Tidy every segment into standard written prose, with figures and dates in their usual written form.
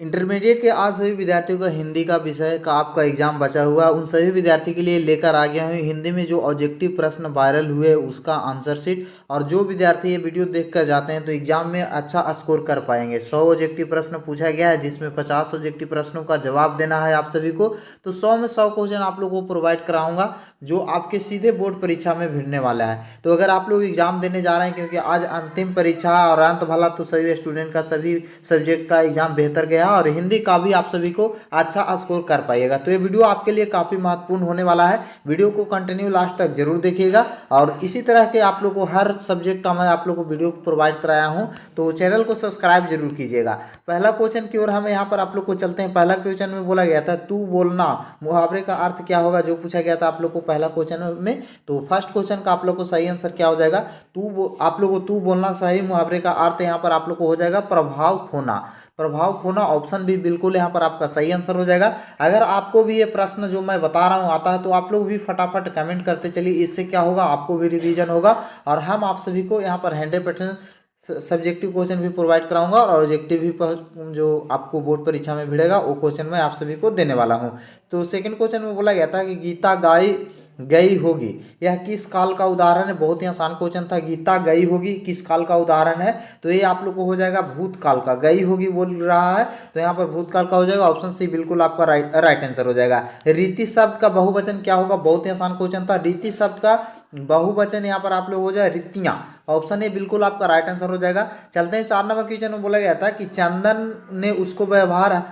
Intermediate के आज सभी विद्यार्थियों का हिंदी का विषय का आपका एग्जाम बचा हुआ है। उन सभी विद्यार्थी के लिए लेकर आ गया हूँ हिंदी में जो ऑब्जेक्टिव प्रश्न वायरल हुए उसका आंसर शीट। और जो विद्यार्थी ये वीडियो देख कर जाते हैं तो एग्जाम में अच्छा स्कोर कर पाएंगे। 100 ऑब्जेक्टिव प्रश्न पूछा गया है जिसमें 50 ऑब्जेक्टिव प्रश्नों का जवाब देना है आप सभी को। तो 100 में 100 क्वेश्चन आप लोगों को प्रोवाइड कराऊंगा जो आपके सीधे बोर्ड परीक्षा में भिड़ने वाला है। तो अगर आप लोग एग्जाम देने जा रहे हैं क्योंकि आज अंतिम परीक्षा है और अंत भला तो सभी स्टूडेंट का सभी सब्जेक्ट का एग्जाम बेहतर गया और हिंदी का भी आप सभी को अच्छा स्कोर कर पाइएगा। तो ये वीडियो आपके लिए काफ़ी महत्वपूर्ण होने वाला है। वीडियो को कंटिन्यू लास्ट तक जरूर देखिएगा और इसी तरह के आप लोग को हर सब्जेक्ट का मैं आप लोग को वीडियो प्रोवाइड कराया हूँ तो चैनल को सब्सक्राइब जरूर कीजिएगा। पहला क्वेश्चन की ओर हम यहाँ पर आप लोग को चलते हैं। पहला क्वेश्चन में बोला गया था तू बोलना मुहावरे का अर्थ क्या होगा, जो पूछा गया था आप लोग को पहला क्वेश्चन में। तो फर्स्ट क्वेश्चन का आप लोग को सही आंसर क्या हो जाएगा, आप लोग को तू बोलना सही मुहावरे का अर्थ यहाँ पर आप लोग को हो जाएगा प्रभाव खोना। प्रभाव खोना ऑप्शन भी बिल्कुल यहाँ पर आपका सही आंसर हो जाएगा। अगर आपको भी ये प्रश्न जो मैं बता रहा हूँ आता है तो आप लोग भी फटाफट कमेंट करते चलिए, इससे क्या होगा आपको भी रिवीजन होगा और हम आप सभी को यहाँ पर 100% सब्जेक्टिव क्वेश्चन भी प्रोवाइड कराऊंगा और ऑब्जेक्टिव भी जो आपको बोर्ड परीक्षा में भिड़ेगा वो क्वेश्चन मैं आप सभी को देने वाला हूँ। तो सेकंड क्वेश्चन में बोला गया था कि गीता गाई गई होगी, यह किस काल का उदाहरण है। बहुत ही आसान क्वेश्चन था। गीता गई होगी किस काल का उदाहरण है, तो ये आप लोग को हो जाएगा भूतकाल का। गई होगी बोल रहा है तो यहाँ पर भूतकाल का हो जाएगा। ऑप्शन सी बिल्कुल आपका राइट आंसर हो जाएगा। रीति शब्द का बहुवचन क्या होगा, बहुत ही आसान क्वेश्चन था। रीति शब्द का बहुवचन यहाँ पर आप लोग हो जाए रीतियाँ। ऑप्शन ए बिल्कुल आपका राइट आंसर हो जाएगा। चलते हैं 4 नंबर क्वेश्चन में बोला गया था कि चंदन ने उसको व्यवहार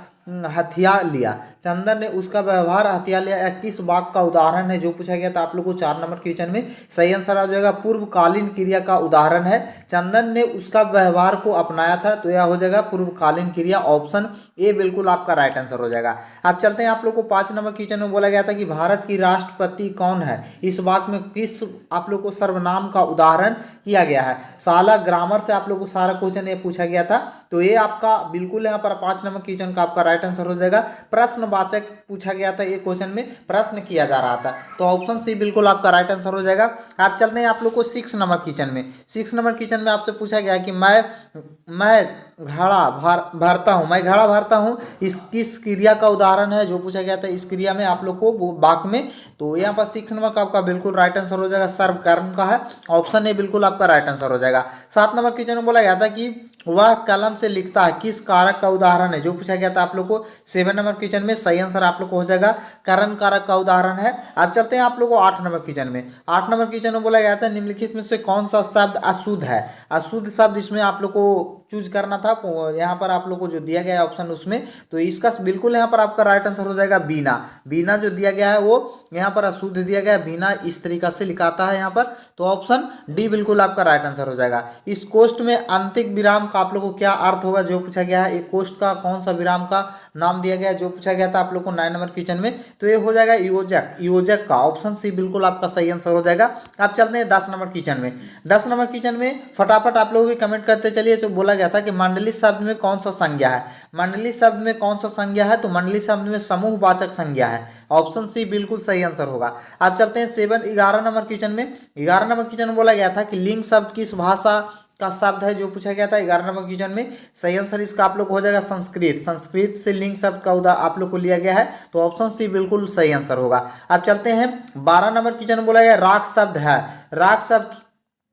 हथिया लिया। चंदन ने उसका व्यवहार हथिया लिया या किस वाक्य का उदाहरण है, जो पूछा गया था आप लोग को 4 नंबर क्वेश्चन में। सही आंसर आ जाएगा पूर्वकालीन क्रिया का उदाहरण है। चंदन ने उसका व्यवहार को अपनाया था तो यह हो जाएगा पूर्वकालीन क्रिया। ऑप्शन ए बिल्कुल आपका राइट आंसर हो जाएगा। अब चलते हैं आप लोग को 5 नंबर क्वेश्चन में बोला गया था कि भारत की राष्ट्रपति कौन है। इस वाक्य में किस आप लोग को सर्वनाम का उदाहरण किया गया है। साला ग्रामर से आप लोग को सारा क्वेश्चन ये पूछा गया था तो ये आपका बिल्कुल यहाँ पर 5 नंबर क्वेश्चन का आपका राइट आंसर हो जाएगा। प्रश्नवाचक पूछा गया था ये क्वेश्चन में, प्रश्न किया जा रहा था तो ऑप्शन सी बिल्कुल आपका राइट आंसर हो जाएगा। आप चलते हैं आप लोग को 6 नंबर क्वेश्चन में। 6 नंबर क्वेश्चन में आपसे पूछा गया कि मैं घड़ा भरता हूँ, मैं घड़ा भरता हूँ इस किस क्रिया का उदाहरण है, जो पूछा गया था इस क्रिया में आप लोग को वाक्य में। तो यहाँ पर 6 नंबर का आपका बिल्कुल राइट आंसर हो जाएगा सर्व कर्म का है। ऑप्शन ए बिल्कुल आपका राइट आंसर हो जाएगा। 7 नंबर क्वेश्चन में बोला गया था कि वह कलम से लिखता है किस कारक का उदाहरण है, जो पूछा गया था आप लोग को 7 नंबर क्वेश्चन में। सही आंसर आप लोग को हो जाएगा करण कारक का उदाहरण है। अब चलते हैं आप लोग को 8 नंबर क्वेश्चन में। 8 नंबर क्वेश्चन में बोला गया था निम्नलिखित में से कौन सा शब्द अशुद्ध है। अशुद्ध शब्द इसमें आप लोग को चूज करना था। यहाँ पर आप लोग को जो दिया गया है ऑप्शन उसमें, तो इसका बिल्कुल यहाँ पर आपका राइट आंसर हो जाएगा बीना। बीना जो दिया गया है वो यहाँ पर अशुद्ध दिया गया है, बीना इस तरीका से लिखाता है यहाँ पर। तो ऑप्शन डी बिल्कुल आपका राइट आंसर हो जाएगा। इस कोष्ठ में अंतिम विराम का आप लोग को क्या अर्थ होगा, जो पूछा गया है। एक कोष्ठ का कौन सा विराम का नाम दिया गया है, जो पूछा गया था आप लोग को 9 नंबर क्वेश्चन में। तो ये हो जाएगा योजक, योजक का। ऑप्शन सी बिल्कुल आपका सही आंसर हो जाएगा। अब चलते हैं 10 नंबर क्वेश्चन में। 10 नंबर क्वेश्चन में फटाफट आप लोग भी कमेंट करते चलिए। जो बोला गया था कि मंडली शब्द में कौन सा संज्ञा है। मंडली शब्द में कौन सा संज्ञा है, तो मंडली शब्द में समूहवाचक संज्ञा है। ऑप्शन सी बिल्कुल सही आंसर होगा। अब चलते हैं 11 नंबर क्वेश्चन में। 11 नंबर क्वेश्चन में बोला गया था कि लिंग शब्द किस भाषा का शब्द है, जो पूछा गया था 11 नंबर क्वेश्चन में। सही आंसर इसका आप लोग हो जाएगा संस्कृत। संस्कृत से लिंग शब्द का आप लोग को लिया गया है तो ऑप्शन सी बिल्कुल सही आंसर होगा। अब चलते हैं 12 नंबर क्वेश्चन में बोला गया राग शब्द है। राग शब्द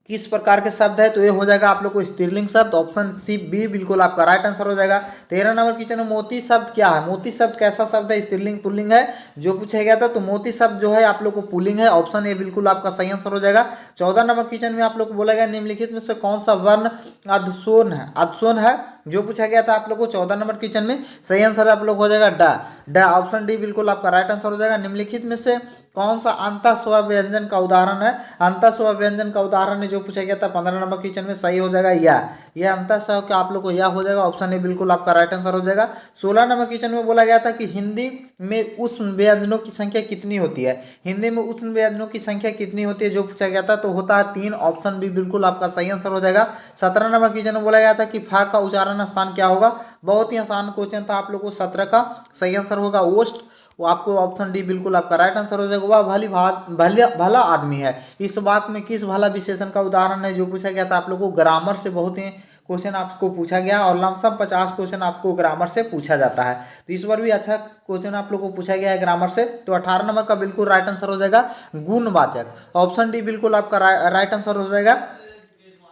किस प्रकार के शब्द है, तो ये हो जाएगा आप लोग को स्त्रीलिंग शब्द। ऑप्शन सी बी बिल्कुल आपका राइट आंसर हो जाएगा। 13 नंबर क्वेश्चन में मोती शब्द क्या है। मोती शब्द कैसा शब्द है, स्त्रीलिंग पुल्लिंग है, जो पूछा गया था। तो मोती शब्द जो है आप लोग को पुल्लिंग है। ऑप्शन ए बिल्कुल आपका सही आंसर हो जाएगा। 14 नंबर क्वेश्चन में आप लोग को बोला गया निम्नलिखित में से कौन सा वर्ण अधसोन है, अधसोन है, जो पूछा गया था आप लोग को 14 नंबर क्वेश्चन में। सही आंसर आप लोग हो जाएगा ड। ऑप्शन डी बिल्कुल आपका राइट आंसर हो जाएगा। निम्नलिखित में से कौन सा अंतः स्वर व्यंजन का उदाहरण है। अंतः स्वर व्यंजन का उदाहरण है, जो पूछा गया था 15 नंबर क्वेश्चन में। सही हो जाएगा यह अंतः स्वर का आप लोग को यह हो जाएगा। ऑप्शन ए बिल्कुल आपका राइट आंसर हो जाएगा। 16 नंबर क्वेश्चन में बोला गया था कि हिंदी में उष्ण व्यंजनों की संख्या कितनी होती है। हिंदी में उष्ण व्यंजनों की संख्या कितनी होती है, जो पूछा गया था, तो होता है 3। ऑप्शन बी बिल्कुल आपका सही आंसर हो जाएगा। 17 नंबर क्वेश्चन में बोला गया था कि फा का उच्चारण स्थान क्या होगा। बहुत ही आसान क्वेश्चन था आप लोग को। 17 का सही आंसर होगा ओस्ट। वो आपको ऑप्शन डी बिल्कुल आपका राइट आंसर हो जाएगा। वह भला आदमी है इस वाक्य में किस भला विशेषण का उदाहरण है, जो पूछा गया था आप लोगों को। ग्रामर से बहुत ही क्वेश्चन आपको पूछा गया और लमसम 50 क्वेश्चन आपको ग्रामर से पूछा जाता है। तो इस बार भी अच्छा क्वेश्चन आप लोग को पूछा गया है ग्रामर से। तो 18 नंबर का बिल्कुल राइट आंसर हो जाएगा गुणवाचक। ऑप्शन डी बिल्कुल आपका राइट आंसर हो जाएगा।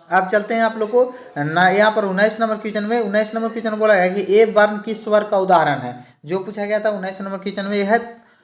अब चलते हैं आप लोग को ना, यहाँ पर 19 नंबर क्वेश्चन में 19 नंबर क्वेश्चन बोला गया कि ए वर्ण किस स्वर का उदाहरण है। जो पूछा गया था 19 नंबर क्वेश्चन में यह है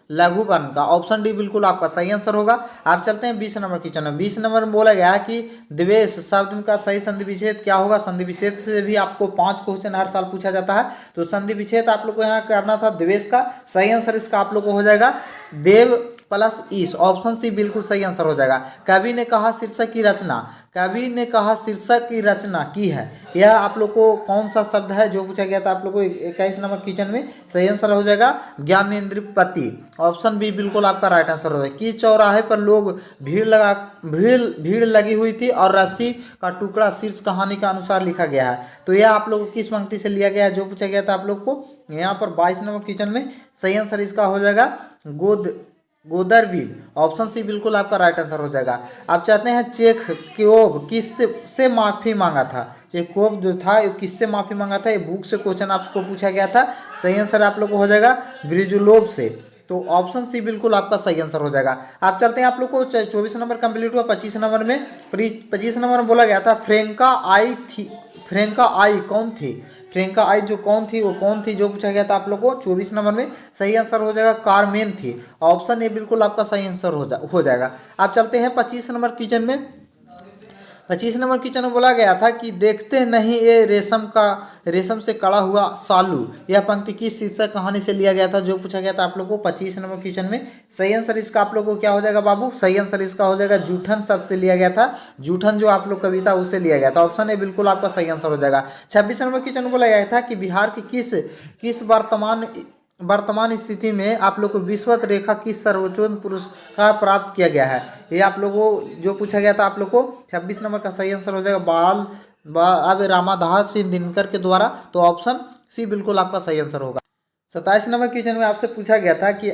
लघु वर्ण का। ऑप्शन डी बिल्कुल आपका सही आंसर होगा। आप चलते हैं 20 नंबर क्वेश्चन में। 20 नंबर में बोला गया कि द्वेष शब्द का सही संधि विच्छेद क्या होगा। संधि विच्छेद से भी आपको 5 क्वेश्चन हर साल पूछा जाता है। तो संधि विच्छेद आप लोग को यहाँ करना था द्वेष का। सही आंसर इसका आप लोग को हो जाएगा देव प्लस ईश। ऑप्शन सी बिल्कुल सही आंसर हो जाएगा। कवि ने कहा शीर्षक की रचना, कवि ने कहा शीर्षक की रचना की है, यह आप लोग को कौन सा शब्द है जो पूछा गया था आप लोग को 21 नंबर क्वेश्चन में। सही आंसर हो जाएगा ज्ञानेंद्रपति। ऑप्शन बी बिल्कुल आपका राइट आंसर हो जाएगा। किस चौराहे पर लोग भीड़ लगी हुई थी और रस्सी का टुकड़ा शीर्ष कहानी के अनुसार लिखा गया है। तो यह आप लोग को किस पंक्ति से लिया गया है जो पूछा गया था आप लोग को यहाँ पर 22 नंबर क्वेश्चन में। सही आंसर इसका हो जाएगा गोदरविल। ऑप्शन सी बिल्कुल आपका राइट आंसर हो जाएगा। आप चाहते हैं चेखोव किससे माफी मांगा था। चेखोव जो था किससे माफी मांगा था, ये बुक से क्वेश्चन आपको पूछा गया था। सही आंसर आप लोग को हो जाएगा ब्रिजुलोव से। तो ऑप्शन सी बिल्कुल आपका सही आंसर हो जाएगा। आप चलते हैं आप लोग को 24 नंबर कंप्लीट हुआ। 25 नंबर में 25 नंबर में बोला गया था फ्रेंका आई कौन थी। फ्रेंका आई जो कौन थी वो कौन थी जो पूछा गया था आप लोग को 24 नंबर में। सही आंसर हो जाएगा कारमेन थी। ऑप्शन ए बिल्कुल आपका सही आंसर हो जाएगा। आप चलते हैं 25 नंबर क्वेश्चन में। 25 नंबर क्वेश्चन में बोला गया था कि देखते नहीं ये रेशम से कड़ा हुआ सालू, यह पंक्ति किस शीर्षक कहानी से लिया गया था जो पूछा गया था आप लोग को 25 नंबर क्वेश्चन में। सही आंसर इसका आप लोग को क्या हो जाएगा बाबू। सही आंसर इसका हो जाएगा जूठन शब्द से लिया गया था। जूठन जो आप लोग कविता उससे लिया गया था। ऑप्शन ए बिल्कुल आपका सही आंसर हो जाएगा। 26 नंबर क्वेश्चन में बोला गया था कि बिहार की किस वर्तमान स्थिति में आप लोग को विश्वत रेखा किस सर्वोच्च पुरस्कार प्राप्त किया गया है। ये आप लोगों को जो पूछा गया था आप लोग को 26 नंबर का सही आंसर हो जाएगा अब रामादास सिंह दिनकर के द्वारा। तो ऑप्शन सी बिल्कुल आपका सही आंसर होगा। 27 नंबर क्वेश्चन में आपसे पूछा गया था कि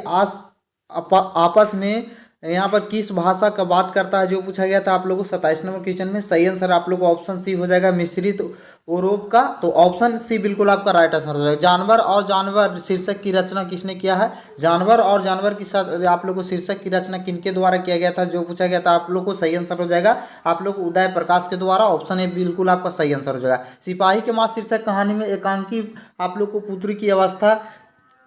आपस में यहाँ पर किस भाषा का बात करता है जो पूछा गया था आप लोगों को 27 नंबर क्वेश्चन में। सही आंसर आप लोग को ऑप्शन सी हो जाएगा मिश्रित ओरोप का। तो ऑप्शन सी बिल्कुल आपका राइट आंसर हो जाएगा। जानवर और जानवर शीर्षक की रचना किसने किया है। जानवर और जानवर की आप लोग को शीर्षक की रचना किनके द्वारा किया गया था जो पूछा गया था आप लोग को। सही आंसर हो जाएगा आप लोग उदय प्रकाश के द्वारा। ऑप्शन ए बिल्कुल आपका सही आंसर हो जाएगा। सिपाही के मां शीर्षक कहानी में एकांकी आप लोग को पुत्री की अवस्था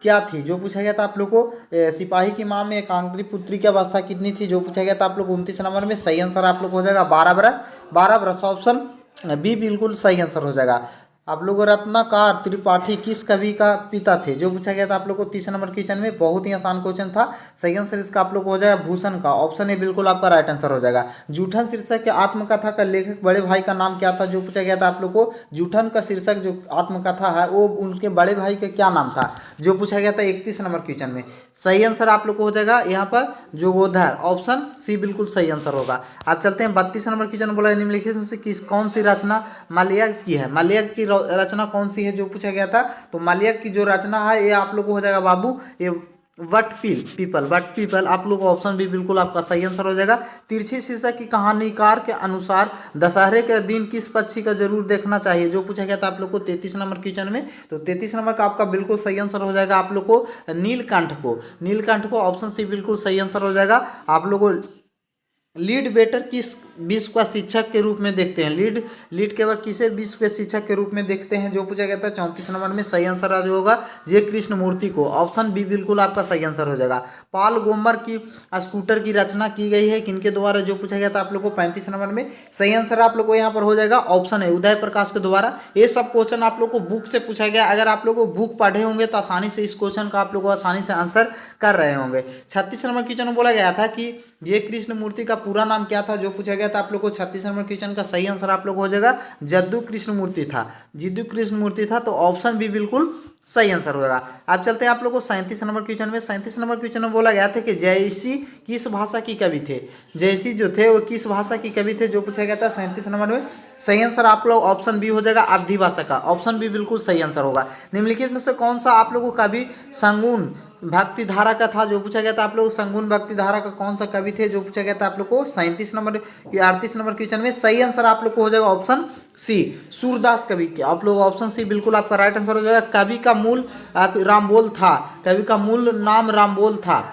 क्या थी जो पूछा गया था आप लोग को। सिपाही की मां में एकांकी पुत्री की अवस्था कितनी थी जो पूछा गया था आप लोग 29 नंबर में। सही आंसर आप लोग हो जाएगा 12 बरस। ऑप्शन बी बिल्कुल सही आंसर हो जाएगा। आप लोग रत्नाकर त्रिपाठी किस कवि का पिता थे जो पूछा गया था आप लोग को 30 नंबर क्वेश्चन में। बहुत ही आसान क्वेश्चन था। सही आंसर इसका आप लोग को हो जाएगा भूषण का। ऑप्शन ए बिल्कुल आपका राइट आंसर हो जाएगा। जूठन शीर्षक के आत्मकथा का लेखक बड़े भाई का नाम क्या था जो पूछा गया था आप लोग को। जूठन का शीर्षक जो आत्मकथा है वो उनके बड़े भाई का क्या नाम था जो पूछा गया था 31 नंबर क्वेश्चन में। सही आंसर आप लोग को हो जाएगा यहाँ पर जोगोधर। ऑप्शन सी बिल्कुल सही आंसर होगा। आप चलते हैं 32 नंबर क्वेश्चन बोला निम्नलिखित में से कौन सी रचना मालयक की है। मालयक की रचना कौन सी है जो पूछा गया था। तो मालयक की जो रचना है ये आप लोग को हो जाएगा बाबू ये वट पीपल। आप लोग को ऑप्शन भी बिल्कुल आपका सही आंसर हो जाएगा। तिरछी शीर्षक की कहानीकार के अनुसार दशहरे के दिन किस पक्षी का जरूर देखना चाहिए जो पूछा गया था आप लोग को 33 नंबर क्वेश्चन में। तो 33 नंबर का आपका बिल्कुल सही आंसर हो जाएगा आप लोग को नीलकंठ को। ऑप्शन सी बिल्कुल सही आंसर हो जाएगा। आप लोग को लीड बेटर किस विश्व का शिक्षक के रूप में देखते हैं। लीड के बाद किसे विश्व के शिक्षक के रूप में देखते हैं जो पूछा गया था 34 नंबर में। सही आंसर आज होगा जे कृष्णमूर्ति को। ऑप्शन बी बिल्कुल आपका सही आंसर हो जाएगा। पाल गोमर की स्कूटर की रचना की गई है किनके द्वारा जो पूछा गया था आप लोग को 35 नंबर में। सही आंसर आप लोग को यहाँ पर हो जाएगा ऑप्शन है उदय प्रकाश के द्वारा। ये सब क्वेश्चन आप लोग को बुक से पूछा गया। अगर आप लोग को बुक पढ़े होंगे तो आसानी से इस क्वेश्चन का आप लोग को आसानी से आंसर कर रहे होंगे। 36 नंबर क्वेश्चन में बोला गया था कि जे कृष्णमूर्ति का पूरा नाम क्या था जो पूछा गया था आप लोग को 36 नंबर क्वेश्चन का। सही आंसर आप लोग हो जाएगा जद्दू कृष्णमूर्ति था। तो ऑप्शन बी बिल्कुल सही आंसर होगा। आप चलते हैं आप लोग को 37 नंबर क्वेश्चन में। 37 नंबर क्वेश्चन में बोला गया था कि जयसी किस भाषा की कवि थे। जयसी जो थे वो किस भाषा की कवि थे जो पूछा गया था 37 नंबर में। सही आंसर आप लोग ऑप्शन बी हो जाएगा अवधी भाषा का। ऑप्शन बी बिल्कुल सही आंसर होगा। निम्नलिखित में से कौन सा आप लोगों को कवि संगुन भक्ति धारा का था जो पूछा गया था आप लोग। संगुण भक्ति धारा का कौन सा कवि थे जो पूछा गया था आप लोग को 37 नंबर की 38 नंबर क्वेश्चन में। सही आंसर आप लोग को हो जाएगा ऑप्शन सी, सूरदास कवि के। आप लोग ऑप्शन सी बिल्कुल आपका राइट आंसर हो जाएगा। कवि का मूल रामबोल था, कवि का मूल नाम रामबोल था।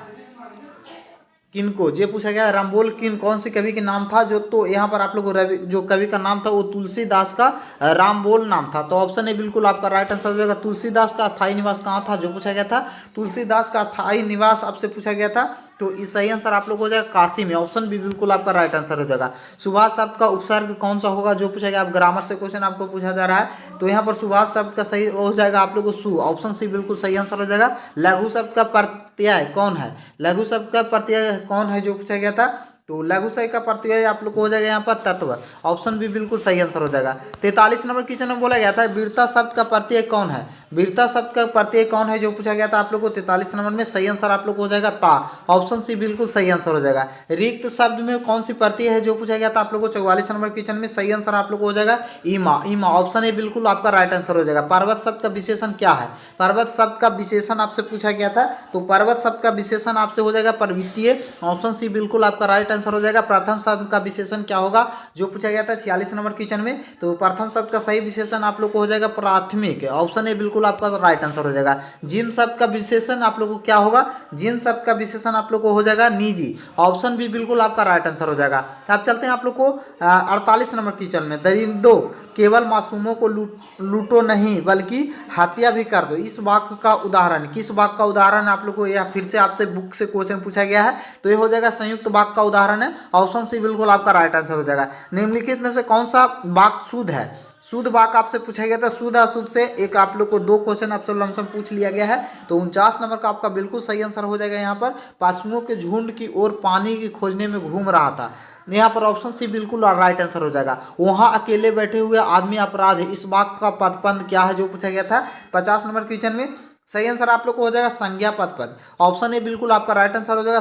किनको जे पूछा गया रामबोल किन कौन से कवि के नाम था जो, तो यहाँ पर आप लोग को रवि जो कवि का नाम था वो तुलसीदास का रामबोल नाम था। तो ऑप्शन ए बिल्कुल आपका राइट आंसर हो जाएगा। तुलसीदास का अस्थायी निवास कहाँ था जो पूछा गया था, तुलसीदास का अस्थायी निवास आपसे पूछा गया था। तो इस सही आंसर आप लोग हो जाएगा काशी में। ऑप्शन बी बिल्कुल आपका राइट आंसर हो जाएगा। सुभाष शब्द का उपसर्ग कौन सा होगा जो पूछा गया, आप ग्रामर से क्वेश्चन आपको पूछा जा रहा है। तो यहाँ पर सुभाष शब्द का सही हो जाएगा आप लोग को सु, ऑप्शन सी बिल्कुल सही आंसर हो जाएगा। लघु शब्द का प्रत्यय कौन है, लघु शब्द का प्रत्यय कौन है जो पूछा गया था, तो लघु शब्द का प्रत्यय आप लोग को हो जाएगा यहाँ पर तत्व, ऑप्शन बी बिल्कुल सही आंसर हो जाएगा। 43 नंबर क्वेश्चन में बोला गया था वीरता शब्द का प्रत्यय कौन है, वीरता शब्द का प्रत्यय कौन है जो पूछा गया था आप लोग को 43 नंबर में। सही आंसर आप लोग को हो जाएगा ता, ऑप्शन सी बिल्कुल सही आंसर हो जाएगा। रिक्त शब्द में कौन सी प्रत्यय है जो पूछा गया था आप लोग को 44 नंबर क्वेश्चन में। सही आंसर आप लोग को हो जाएगा ईमा, ईमा, ऑप्शन ए बिल्कुल आपका राइट आंसर हो जाएगा। पर्वत शब्द का विशेषण क्या है, पर्वत शब्द का विशेषण आपसे पूछा गया था, तो पर्वत शब्द का विशेषण आपसे हो जाएगा पर्वतीय, ऑप्शन सी बिल्कुल आपका राइट आंसर हो जाएगा। प्रथम शब्द का विशेषण क्या होगा जो पूछा गया था 46 नंबर क्वेश्चन में, तो प्रथम शब्द का सही विशेषण आप लोग को हो जाएगा प्राथमिक, ऑप्शन ए बिल्कुल आपका राइट आंसर हो जाएगा। जिन शब्द का विशेषण आप लोग को क्या होगा, जिन शब्द का विशेषण आप लोग को हो जाएगा निजी, ऑप्शन बी बिल्कुल आपका राइट आंसर हो जाएगा। अब चलते हैं आप लोग को 48 नंबर क्वेश्चन में। दरिंदों केवल मासूमों को लूटो नहीं बल्कि हत्या भी कर दो, इस वाक्य का उदाहरण, किस वाक्य का उदाहरण आप लोग को, या फिर से आपसे बुक से क्वेश्चन पूछा गया है, तो ये हो जाएगा संयुक्त वाक्य का उदाहरण है, ऑप्शन सी बिल्कुल आपका राइट आंसर हो जाएगा। निम्नलिखित में से कौन सा वाक्य शुद्ध है, शुद्ध वाक्य आपसे पूछा गया था। शुद्ध अशुद्ध से एक आप लोग को दो क्वेश्चन आपसे लमसम पूछ लिया गया है, तो 49 नंबर का आपका बिल्कुल सही आंसर हो जाएगा। यहाँ पर पशुओं के झुंड की ओर पानी की खोजने में घूम रहा था, यहाँ पर ऑप्शन सी बिल्कुल राइट आंसर हो जाएगा। वहां अकेले बैठे हुए आदमी अपराध है, इस वाक्य का पदबंध क्या है जो पूछा गया था 50 नंबर क्वेश्चन में। सही आंसर आप लोग को हो जाएगा संज्ञा पदपद, ऑप्शन ए बिल्कुल आपका राइट आंसर हो जाएगा।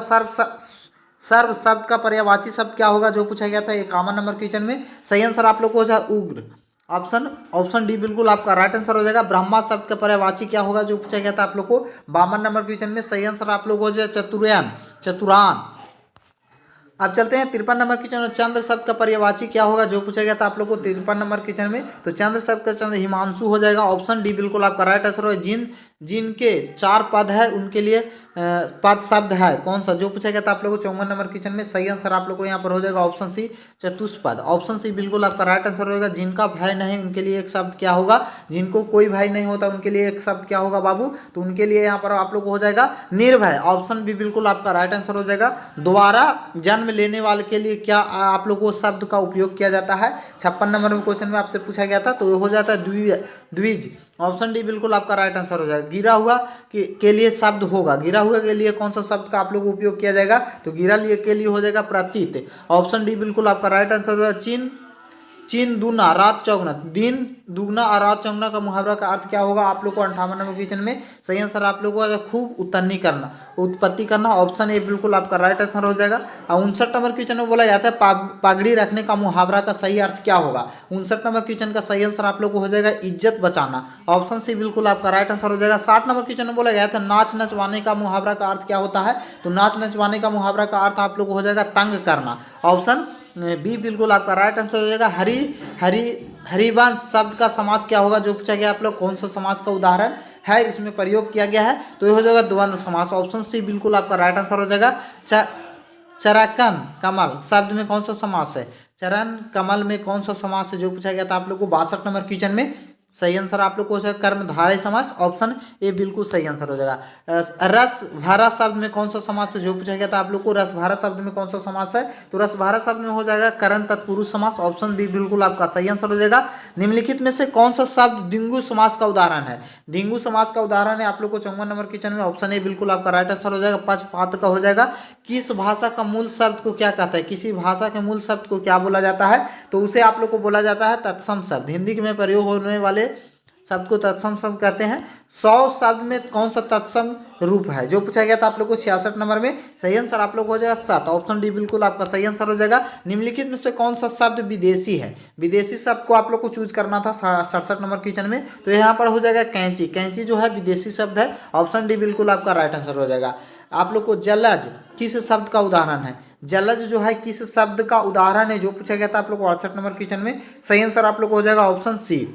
सर्व शब्द का पर्यायवाची शब्द क्या होगा जो पूछा गया था 51 नंबर क्वेश्चन में। सही आंसर आप लोग को हो जाएगा उग्र, ऑप्शन डी बिल्कुल आपका राइट आंसर हो जाएगा। ब्रह्मा शब्द का पर्यायवाची क्या होगा जो पूछा गया था आप लोग को 52 नंबर क्वेश्चन में। सही आंसर आप लोग हो जाएगा चतुर्यान, चतुरान। अब चलते हैं 53 नंबर क्वेश्चन। चंद्र शब्द का पर्यायवाची क्या होगा जो पूछा गया था आप लोग को 53 नंबर क्वेश्चन में, तो चंद्र शब्द का चंद्र हिमांशु हो जाएगा, ऑप्शन डी बिल्कुल आपका राइट आंसर होगा। जिनके 4 पद है उनके लिए पद शब्द है कौन सा जो पूछा गया था आप लोग को 54 नंबर क्वेश्चन में। सही आंसर आप लोग को यहाँ पर हो जाएगा ऑप्शन सी चतुष्पद, ऑप्शन सी बिल्कुल आपका राइट आंसर होगा। जिनका भय नहीं उनके लिए एक शब्द क्या होगा, जिनको कोई भय नहीं होता उनके लिए एक शब्द क्या होगा बाबू, तो उनके लिए यहाँ पर आप लोग को हो जाएगा निर्भय, ऑप्शन बी बिल्कुल आपका राइट आंसर हो जाएगा। दोबारा जन्म लेने वाले के लिए क्या आप लोग को शब्द का उपयोग किया जाता है, 56 नंबर में क्वेश्चन में आपसे पूछा गया था, तो हो जाता है द्विज, ऑप्शन डी बिल्कुल आपका राइट आंसर हो जाएगा। गिरा हुआ के लिए शब्द होगा, गिरा हुआ के लिए कौन सा शब्द का आप लोग उपयोग किया जाएगा, तो गिरा लिए के लिए हो जाएगा प्रतीत, ऑप्शन डी बिल्कुल आपका राइट आंसर हो जाएगा। चीन दूना रात चौगुना, दिन दुगना और रात चौगुना का मुहावरा का अर्थ क्या होगा आप लोग को 58 नंबर क्वेश्चन में। सही आंसर आप लोग को खूब उत्पन्नी करना, उत्पत्ति करना, ऑप्शन ए बिल्कुल आपका राइट आंसर हो जाएगा। और 59 नंबर क्वेश्चन में बोला जाता है पगड़ी रखने का मुहावरा का सही अर्थ क्या होगा, 59 नंबर क्वेश्चन का सही आंसर आप लोग को हो जाएगा इज्जत बचाना, ऑप्शन सी बिल्कुल आपका राइट आंसर हो जाएगा। 60 नंबर क्वेश्चन में बोला गया था नाच नचवाने का मुहावरा का अर्थ क्या होता है, तो नाच नचवाने का मुहावरा का अर्थ आप लोग को हो जाएगा तंग करना, ऑप्शन बी बिल्कुल आपका राइट आंसर हो जाएगा। हरिवंश शब्द का समास क्या होगा जो पूछा गया आप लोग, कौन सा समास का उदाहरण है इसमें प्रयोग किया गया है, तो ये हो जाएगा द्वंद्व समास, ऑप्शन सी बिल्कुल आपका राइट आंसर हो जाएगा। चरकन कमल शब्द में कौन सा समास है, चरण कमल में कौन सा समास है जो पूछा गया था आप लोग को 62 नंबर क्वेश्चन में। सही आंसर आप लोग को हो जाएगा कर्मधारय समास, ऑप्शन ए बिल्कुल सही आंसर हो जाएगा। रस भरा शब्द में कौन सा समास है जो पूछा गया था आप लोग को, रस भरा शब्द में कौन सा समास है, तो रस भरा शब्द में हो जाएगा करण तत्पुरुष समास, ऑप्शन बी बिल्कुल आपका सही आंसर हो जाएगा। निम्नलिखित में से कौन सा शब्द डिंगू समास का उदाहरण है, डिंगू समास का उदाहरण है आप लोग को 54 नंबर क्वेश्चन में, ऑप्शन ए बिल्कुल आपका राइट आंसर हो जाएगा। पक्षपात का हो जाएगा। किस भाषा का मूल शब्द को क्या कहता है, किसी भाषा के मूल शब्द को क्या बोला जाता है, तो उसे आप लोग को बोला जाता है तत्सम शब्द। हिंदी में प्रयोग होने वाले शब्द को तत्सम शब्द कहते हैं। 100 शब्द में कौन सा तत्सम रूप है, जो पूछा गया था आप लोग को 66 नंबर में। सही आंसर आप लोग हो जाएगा 7, ऑप्शन डी बिल्कुल आपका सही आंसर हो जाएगा। निम्नलिखित में से कौन सा शब्द विदेशी है, विदेशी शब्द को आप लोग को चूज करना था 67 नंबर क्वेश्चन में। तो यहाँ पर हो जाएगा कैंची, कैंची जो है विदेशी शब्द है, ऑप्शन डी बिल्कुल आपका राइट आंसर हो जाएगा। आप लोग को जलज किस शब्द का उदाहरण है, जलज जो है किस शब्द का उदाहरण है, जो पूछा गया था आप लोग को 68 नंबर क्वेश्चन में। सही आंसर आप लोग को हो जाएगा ऑप्शन सी,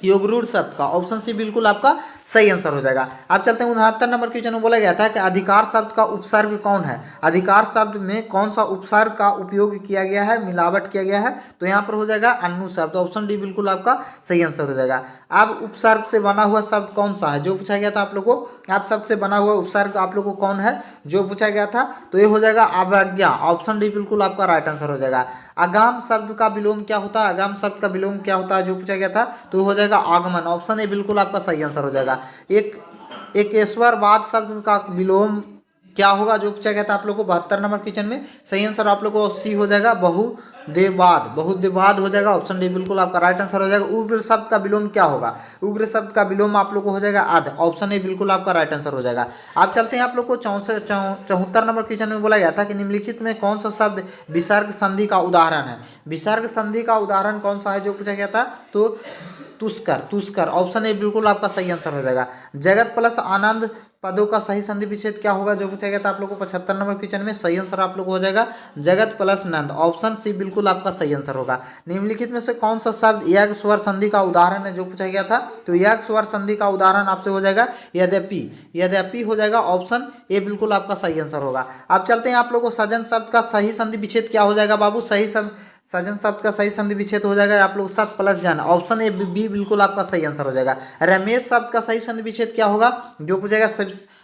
योगरूढ़ शब्द का, ऑप्शन सी बिल्कुल आपका सही आंसर हो जाएगा। आप चलते हैं 69 नंबर क्वेश्चन में। बोला गया था कि अधिकार शब्द का उपसर्ग कौन है, अधिकार शब्द में कौन सा उपसर्ग का उपयोग किया गया है, मिलावट किया गया है। तो यहाँ पर हो जाएगा अन्नु शब्द, ऑप्शन डी बिल्कुल आपका सही आंसर हो जाएगा। अब उपसर्ग से बना हुआ शब्द कौन सा है, जो पूछा गया था आप लोग को, आप शब्द से बना हुआ उपसर्ग आप लोग को कौन है, जो पूछा गया था। तो ये हो जाएगा अवज्ञा, ऑप्शन डी बिल्कुल आपका राइट आंसर हो जाएगा। आगाम शब्द का विलोम क्या होता है, आगाम शब्द का विलोम क्या होता है, जो पूछा गया था। तो हो जाएगा आगमन, ऑप्शन ए बिल्कुल आपका सही आंसर हो जाएगा। एकेश्वरवाद शब्द का विलोम क्या होगा, जो पूछा गया था आप लोग को 72 नंबर क्वेश्चन में। सही आंसर आप लोग को सी हो जाएगा बहुदेववाद, बहुदेववाद हो जाएगा, ऑप्शन डी बिल्कुल आपका राइट आंसर हो जाएगा। उग्र शब्द का विलोम क्या होगा, उग्र शब्द का विलोम आप लोग को हो जाएगा अध, ऑप्शन ए बिल्कुल आपका राइट आंसर हो जाएगा। आप चलते हैं आप लोग को 74 नंबर क्वेश्चन में। बोला गया था कि निम्नलिखित में कौन सा शब्द विसर्ग संधि का उदाहरण है, विसर्ग संधि का उदाहरण कौन सा है, जो पूछा गया था। तो तुष्कर, तुष्कर, ऑप्शन ए बिल्कुल आपका सही आंसर हो जाएगा। जगत प्लस आनंद पदों का सही संधि विच्छेद क्या होगा, जो पूछा गया था आप लोग को 75 नंबर क्वेश्चन में। सही आंसर आप लोग को हो जाएगा जगत प्लस नंद, ऑप्शन सी बिल्कुल आपका सही आंसर होगा। निम्नलिखित में से कौन सा शब्द यज्ञ स्वर संधि का उदाहरण है, जो पूछा गया था। तो यज्ञ स्वर संधि का उदाहरण आपसे हो जाएगा यद्यपि, यद्यपि हो जाएगा, ऑप्शन ए बिल्कुल आपका सही आंसर होगा। आप चलते हैं आप लोग को सजन शब्द का सही संधि विच्छेद क्या हो जाएगा बाबू, सजन शब्द का सही संधि विच्छेद हो जाएगा आप लोग सत प्लस जन, ऑप्शन ए बी बिल्कुल आपका सही आंसर हो जाएगा। रमेश शब्द का सही संधि विच्छेद क्या होगा, जो पूछेगा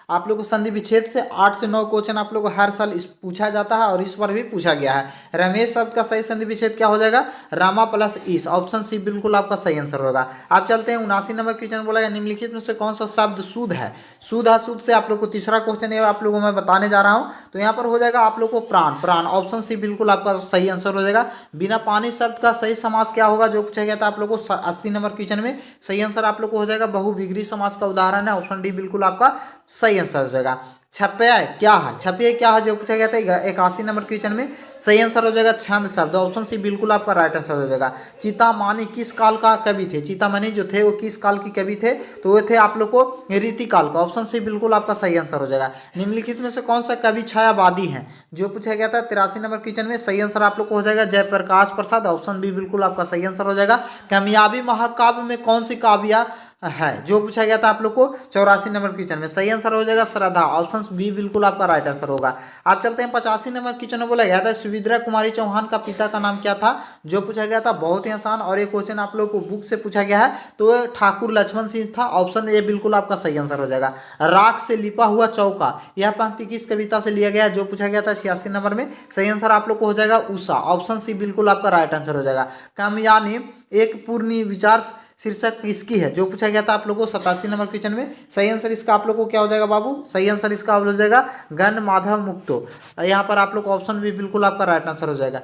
आप लोग को संधि विच्छेद से 8 से 9 क्वेश्चन आप लोग को हर साल पूछा जाता है और इस बार भी पूछा गया है। रमेश शब्द का सही संधि विच्छेद क्या हो जाएगा, रामा प्लस ईस, ऑप्शन सी बिल्कुल आपका सही आंसर होगा। आप चलते हैं 79 नंबर क्वेश्चन। बोला गया निम्नलिखित में से कौन सा शब्द शुद्ध है, शुद्ध अशुद्ध से आप लोग को तीसरा क्वेश्चन है आप लोगों को मैं बताने जा रहा हूँ। तो यहाँ पर हो जाएगा आप लोग को प्राण, प्राण, ऑप्शन सी बिल्कुल आपका सही आंसर हो जाएगा। बिना पानी शब्द का सही समास क्या होगा, जो पूछा गया था आप लोग को 80 नंबर क्वेश्चन में। सही आंसर आप लोग को हो जाएगा बहुविग्री समास का उदाहरण है, ऑप्शन डी बिल्कुल आपका सही आंसर हो जाएगा। छपय क्या है, छपय क्या है, जो पूछा गया था 81 नंबर क्वेश्चन में। सही आंसर हो जाएगा छंद शब्द, ऑप्शन सी बिल्कुल आपका राइट आंसर हो जाएगा। चितामणि किस काल का कवि थे, चितामणि जो थे वो किस काल की कवि थे, तो वो थे आप लोग को रीति काल का, ऑप्शन सी बिल्कुल आपका सही आंसर हो जाएगा। निम्नलिखित में से कौन सा कवि छायावादी है, जो पूछा गया था 83 नंबर क्वेश्चन में। सही आंसर आप लोग को हो जाएगा जयप्रकाश प्रसाद, ऑप्शन बी बिल्कुल आपका सही आंसर हो जाएगा। कामयाबी महाकाव्य में कौन सी काव्य है, जो पूछा गया था आप लोग को 84 नंबर क्वेश्चन में। सही आंसर हो जाएगा श्रद्धा, ऑप्शन बी बिल्कुल आपका राइट आंसर होगा। आप चलते हैं 85 नंबर क्वेश्चन में। बोला गया था सुविद्रा कुमारी चौहान का पिता का नाम क्या था, जो पूछा गया था। बहुत ही आसान और एक क्वेश्चन आप लोग को बुक से पूछा गया है, तो ठाकुर लक्ष्मण सिंह था, ऑप्शन ए बिल्कुल आपका सही आंसर हो जाएगा। राख से लिपा हुआ चौका, यह पंक्ति किस कविता से लिया गया, जो पूछा गया था 86 नंबर में। सही आंसर आप लोग को हो जाएगा उषा, ऑप्शन सी बिल्कुल आपका राइट आंसर हो जाएगा। कामयानी एक पूर्ण विचार शीर्षक किसकी है, जो पूछा गया था आप लोगों को 87 नंबर क्वेश्चन में। सही आंसर इसका आप लोग को क्या हो जाएगा बाबू, सही आंसर इसका हो जाएगा गण माधव मुक्तो, यहाँ पर आप लोग ऑप्शन भी बिल्कुल आपका राइट आंसर हो जाएगा।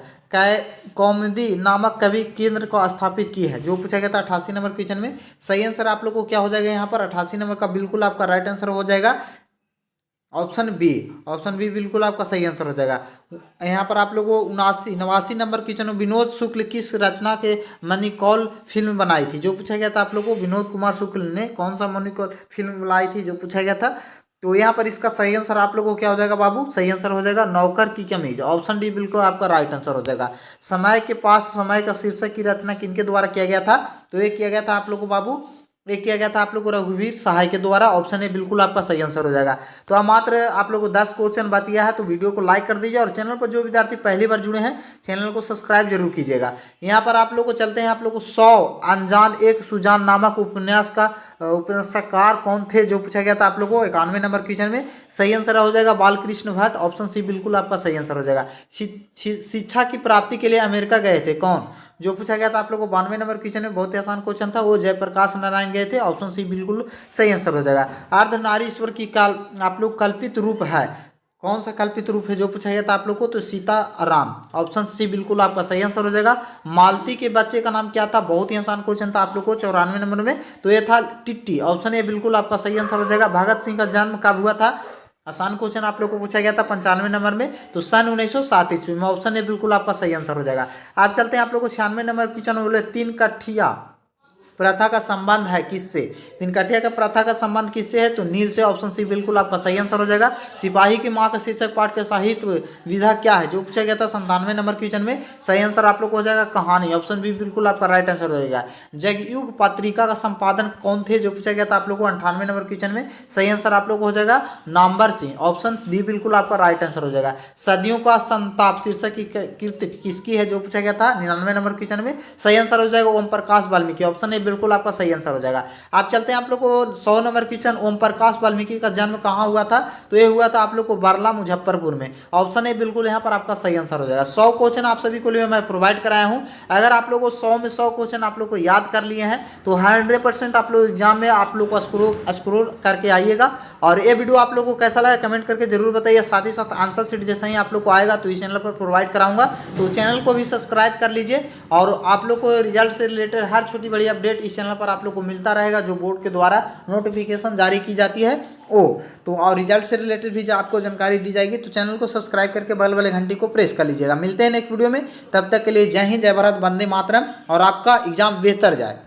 कौमुदी नामक कवि केंद्र को स्थापित की है, जो पूछा गया था 88 नंबर क्वेश्चन में। सही आंसर आप लोग को क्या हो जाएगा यहाँ पर 88 नंबर का बिल्कुल आपका राइट आंसर हो जाएगा ऑप्शन बी, ऑप्शन बी बिल्कुल आपका सही आंसर हो जाएगा। यहाँ पर आप लोगों को 89 नंबर क्वेश्चन में विनोद शुक्ल किस रचना के मणिकौल फिल्म बनाई थी, जो पूछा गया था आप लोगों को। विनोद कुमार शुक्ल ने कौन सा मणिकौल फिल्म बनाई थी, जो पूछा गया था। तो यहाँ पर इसका सही आंसर आप लोगों को क्या हो जाएगा बाबू, सही आंसर हो जाएगा नौकर की कमीज, ऑप्शन डी बिल्कुल आपका राइट आंसर हो जाएगा। समय के पास समय का शीर्षक की रचना किनके द्वारा किया गया था, तो ये किया गया था आप लोग को बाबू, एक किया गया था आप लोग को रघुवीर सहाय के द्वारा, ऑप्शन ए बिल्कुल आपका सही आंसर हो जाएगा। तो अब मात्र आप लोग को 10 क्वेश्चन बच गया है, तो वीडियो को लाइक कर दीजिए और चैनल पर जो विद्यार्थी पहली बार जुड़े हैं चैनल को सब्सक्राइब जरूर कीजिएगा। यहाँ पर आप लोग को चलते हैं आप लोग को 100 अनजान एक सुजान नामक उपन्यास का उपन्यासकार कौन थे, जो पूछा गया था आप लोग को 91 नंबर क्वेश्चन में। सही आंसर हो जाएगा बालकृष्ण भट्ट, ऑप्शन सी बिल्कुल आपका सही आंसर हो जाएगा। शिक्षा की प्राप्ति के लिए अमेरिका गए थे कौन, जो पूछा गया था आप लोग को 92 नंबर क्वेश्चन में। बहुत ही आसान क्वेश्चन था, वो जयप्रकाश नारायण गए थे, ऑप्शन सी बिल्कुल सही आंसर हो जाएगा। अर्धनारीश्वर की काल आप लोग कल्पित रूप है कौन सा कल्पित रूप है जो पूछा गया था आप लोग को, तो सीताराम। ऑप्शन सी बिल्कुल आपका सही आंसर हो जाएगा। मालती के बच्चे का नाम क्या था, बहुत ही आसान क्वेश्चन था आप लोग को 94 नंबर में, तो ये था टिट्टी। ऑप्शन ए बिल्कुल आपका सही आंसर हो जाएगा। भगत सिंह का जन्म कब हुआ था, आसान क्वेश्चन आप लोग को पूछा गया था 95 नंबर में, तो सन 1907 ईस्वी में। ऑप्शन ए बिल्कुल आपका सही आंसर हो जाएगा। आप चलते हैं आप लोग को 96 नंबर क्वेश्चन में, बोले तीन कठिया प्रथा का संबंध है किससे, तीन कठिया का प्रथा का संबंध किससे है, तो नील से। ऑप्शन सी बिल्कुल आपका सही आंसर हो जाएगा। सिपाही की मां का शीर्षक पाठ का साहित्य विधा क्या है, जो पूछा गया था 97 नंबर क्वेश्चन में, सही आंसर आप लोग को हो जाएगा कहानी। ऑप्शन बी बिल्कुल आपका राइट आंसर हो जाएगा। जगयुग पत्रिका का संपादन कौन थे, जो पूछा गया था आप लोग को 98 नंबर क्वेश्चन में, सही आंसर आप लोग को हो जाएगा नामवर सिंह। ऑप्शन डी बिल्कुल आपका राइट आंसर हो जाएगा। सदियों का संताप शीर्षक की कृति किसकी है, जो पूछा गया था 99 नंबर क्वेश्चन में, सही आंसर हो जाएगा ओम प्रकाश वाल्मीकि। ऑप्शन ए बिल्कुल आपका सही आंसर हो जाएगा। आप चलते हैं आप लोग को 100 नंबर क्वेश्चन, ओम प्रकाश वाल्मीकि का जन्म कहाँ हुआ था, तो ये हुआ था आप लोग को बारला मुजफ्फरपुर में। ऑप्शन ए बिल्कुल यहाँ पर आपका सही आंसर हो जाएगा। 100 क्वेश्चन आप सभी को लिए मैं प्रोवाइड कराया हूँ। अगर आप लोग को 100 में 100 क्वेश्चन आप लोग को याद कर लिए हैं तो 100% आप लोग एग्जाम में आप लोग को स्क्रोल करके आइएगा। और ये वीडियो आप लोग को कैसा लगा कमेंट करके जरूर बताइए। साथ ही साथ आंसर शीट जैसे ही आप लोग को आएगा तो इस चैनल पर प्रोवाइड कराऊंगा, तो चैनल को भी सब्सक्राइब कर लीजिए। और आप लोग को रिजल्ट से रिलेटेड हर छोटी बड़ी अपडेट इस चैनल पर आप लोग को मिलता रहेगा, जो बोर्ड के द्वारा नोटिफिकेशन जारी की जाती है ओ तो। और रिजल्ट से रिलेटेड भी जो आपको जानकारी दी जाएगी, तो चैनल को सब्सक्राइब करके बगल वाले घंटी को प्रेस कर लीजिएगा। मिलते हैं नेक्स्ट वीडियो में, तब तक के लिए जय हिंद, जय भारत, वंदे मातरम, और आपका एग्जाम बेहतर जाए।